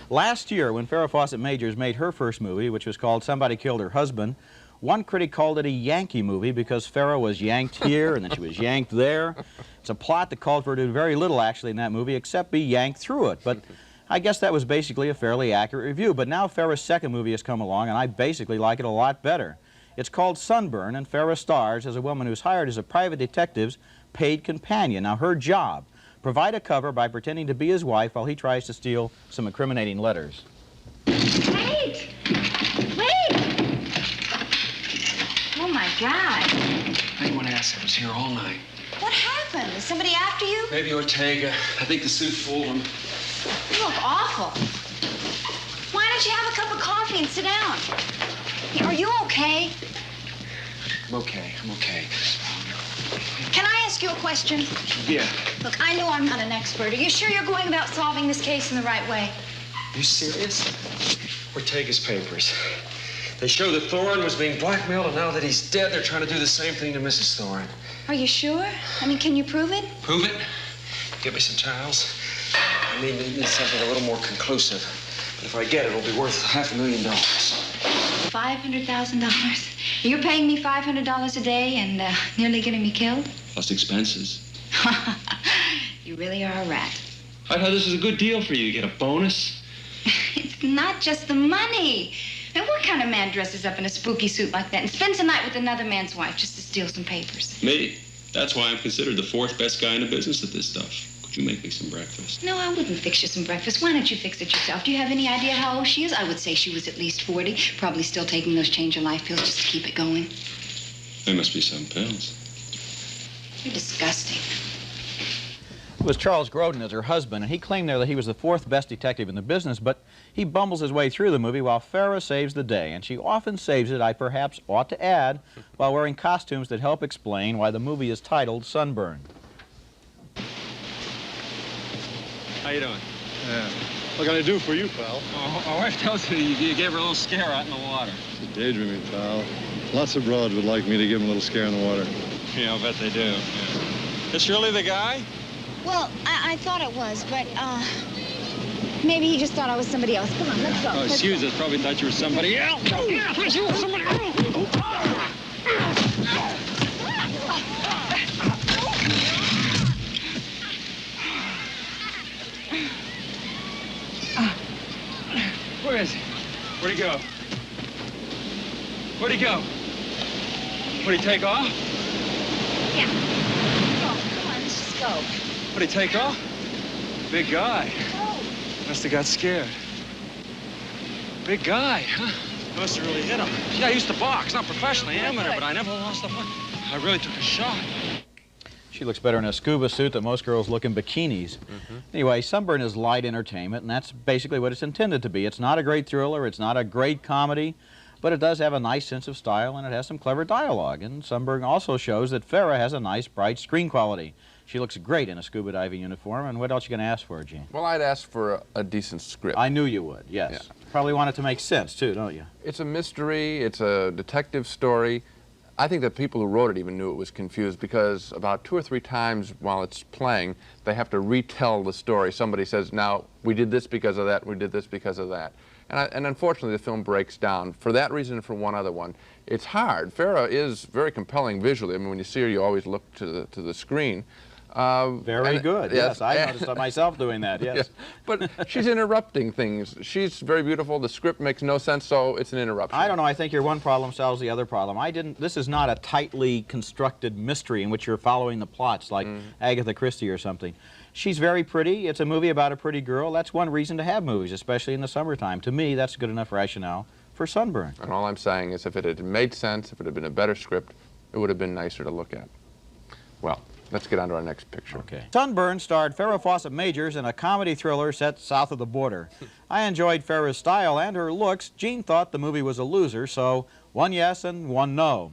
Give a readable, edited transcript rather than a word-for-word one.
Last year, when Farrah Fawcett Majors made her first movie, which was called Somebody Killed Her Husband, one critic called it a Yankee movie because Farrah was yanked here and then she was yanked there. It's a plot that called for her to do very little, actually, in that movie, except be yanked through it. But I guess that was basically a fairly accurate review. But now Farrah's second movie has come along, and I basically like it a lot better. It's called Sunburn, and Farrah stars as a woman who's hired as a private detective's paid companion. Now, her job, provide a cover by pretending to be his wife while he tries to steal some incriminating letters. Wait! Wait! Oh, my God. Anyone asked? I was here all night. What happened? Is somebody after you? Maybe Ortega. I think the suit fooled him. You look awful. Why don't you have a cup of coffee and sit down? Are you okay? I'm okay. I'm okay. Can I ask you a question? Yeah. Look, I know I'm not an expert. Are you sure you're going about solving this case in the right way? You serious? Ortega's papers. They show that Thorne was being blackmailed, and now that he's dead, they're trying to do the same thing to Mrs. Thorne. Are you sure? I mean, can you prove it? Prove it? Get me some towels. I need something a little more conclusive. But if I get it, it'll be worth $500,000. $500,000? You're paying me $500 a day and nearly getting me killed? Plus expenses. You really are a rat. I thought this was a good deal for you. You get a bonus. It's not just the money. Now, what kind of man dresses up in a spooky suit like that and spends the night with another man's wife just to steal some papers? Me. That's why I'm considered the fourth best guy in the business at this stuff. Could you make me some breakfast? No, I wouldn't fix you some breakfast. Why don't you fix it yourself? Do you have any idea how old she is? I would say she was at least 40. Probably still taking those change of life pills just to keep it going. There must be some pills. You're disgusting. It was Charles Grodin as her husband, and he claimed there that he was the fourth best detective in the business, but he bumbles his way through the movie while Farrah saves the day, and she often saves it, I perhaps ought to add, while wearing costumes that help explain why the movie is titled Sunburn. How you doing? Yeah. What can I do for you, pal? Oh, my wife tells me you gave her a little scare out in the water. It's a daydreaming, pal. Lots of broads would like me to give them a little scare in the water. Yeah, I'll bet they do. Yeah. This really the guy? Well, I thought it was, but, maybe he just thought I was somebody else. Come on, let's go. Oh, excuse us. Probably thought you were somebody else. Oh, yeah, you were somebody else. Where is he? Where'd he go? Where'd he go? Where'd he take off? Yeah. Go. Come on, let's just go. What'd he take off? Big guy. Oh. Must have got scared. Big guy, huh? Must have really hit him. Yeah, I used to box, not professionally, amateur, but I never lost a fight. I really took a shot. She looks better in a scuba suit than most girls look in bikinis. Anyway, Sunburn is light entertainment, and that's basically what it's intended to be. It's not a great thriller, it's not a great comedy, but it does have a nice sense of style, and it has some clever dialogue. And Sunburn also shows that Farrah has a nice, bright screen quality. She looks great in a scuba diving uniform. And what else are you going to ask for, Gene? Well, I'd ask for a decent script. I knew you would, yes. Yeah. Probably want it to make sense, too, don't you? It's a mystery. It's a detective story. I think that people who wrote it even knew it was confused because about 2 or 3 times while it's playing, they have to retell the story. Somebody says, now, we did this because of that, we did this because of that. And unfortunately, the film breaks down. For that reason and for one other one, it's hard. Farrah is very compelling visually. I mean, when you see her, you always look to the screen. Very good, yes. I noticed myself doing that, yes. Yes. But she's interrupting things. She's very beautiful. The script makes no sense, so it's an interruption. I don't know. I think your one problem solves the other problem. This is not a tightly constructed mystery in which you're following the plots like Agatha Christie or something. She's very pretty. It's a movie about a pretty girl. That's one reason to have movies, especially in the summertime. To me, that's good enough rationale for Sunburn. And all I'm saying is if it had made sense, if it had been a better script, it would have been nicer to look at. Well, let's get on to our next picture. Okay. Sunburn starred Farrah Fawcett Majors in a comedy thriller set south of the border. I enjoyed Farrah's style and her looks. Gene thought the movie was a loser, so 1 yes and 1 no.